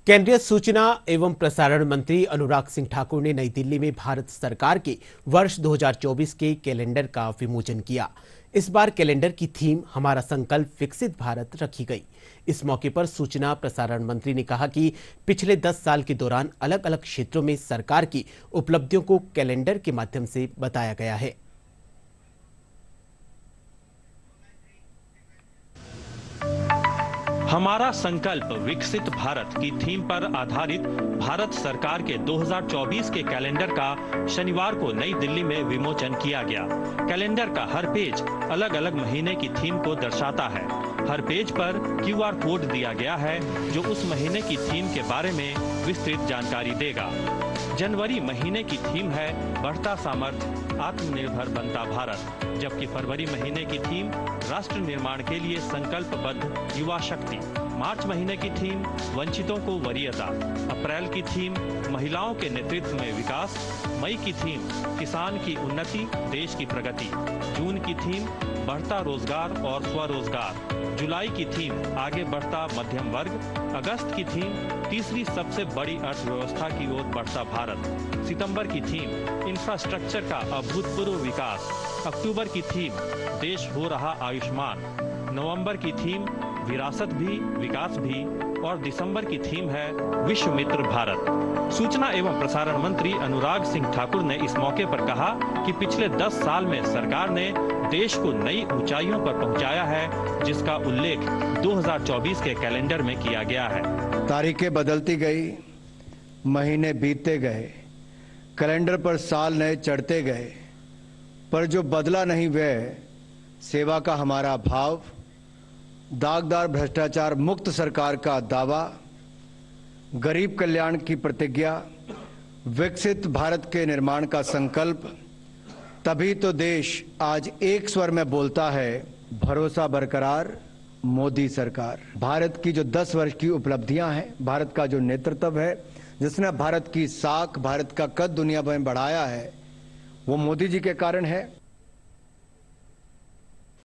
केंद्रीय सूचना एवं प्रसारण मंत्री अनुराग सिंह ठाकुर ने नई दिल्ली में भारत सरकार के वर्ष 2024 के कैलेंडर का विमोचन किया। इस बार कैलेंडर की थीम हमारा संकल्प विकसित भारत रखी गई। इस मौके पर सूचना प्रसारण मंत्री ने कहा कि पिछले 10 साल के दौरान अलग अलग क्षेत्रों में सरकार की उपलब्धियों को कैलेंडर के माध्यम से बताया गया है। हमारा संकल्प विकसित भारत की थीम पर आधारित भारत सरकार के 2024 के कैलेंडर का शनिवार को नई दिल्ली में विमोचन किया गया। कैलेंडर का हर पेज अलग अलग महीने की थीम को दर्शाता है। हर पेज पर QR कोड दिया गया है जो उस महीने की थीम के बारे में विस्तृत जानकारी देगा। जनवरी महीने की थीम है बढ़ता सामर्थ्य आत्मनिर्भर बनता भारत, जबकि फरवरी महीने की थीम राष्ट्र निर्माण के लिए संकल्पबद्ध युवा शक्ति। मार्च महीने की थीम वंचितों को वरीयता। अप्रैल की थीम महिलाओं के नेतृत्व में विकास। मई की थीम किसान की उन्नति देश की प्रगति। जून की थीम बढ़ता रोजगार और स्वरोजगार। जुलाई की थीम आगे बढ़ता मध्यम वर्ग। अगस्त की थीम तीसरी सबसे बड़ी अर्थव्यवस्था की ओर बढ़ता भारत। सितंबर की थीम इंफ्रास्ट्रक्चर का अभूतपूर्व विकास। अक्टूबर की थीम देश हो रहा आयुष्मान। नवंबर की थीम विरासत भी विकास भी और दिसंबर की थीम है विश्व मित्र भारत। सूचना एवं प्रसारण मंत्री अनुराग सिंह ठाकुर ने इस मौके पर कहा कि पिछले 10 साल में सरकार ने देश को नई ऊंचाइयों पर पहुंचाया है, जिसका उल्लेख 2024 के कैलेंडर में किया गया है। तारीखें बदलती गई, महीने बीतते गए, कैलेंडर पर साल नए चढ़ते गए, पर जो बदला नहीं वह सेवा का हमारा भाव, दागदार भ्रष्टाचार मुक्त सरकार का दावा, गरीब कल्याण की प्रतिज्ञा, विकसित भारत के निर्माण का संकल्प। तभी तो देश आज एक स्वर में बोलता है, भरोसा बरकरार मोदी सरकार। भारत की जो 10 वर्ष की उपलब्धियां हैं, भारत का जो नेतृत्व है, जिसने भारत की साख, भारत का कद दुनिया में बढ़ाया है, वो मोदी जी के कारण है।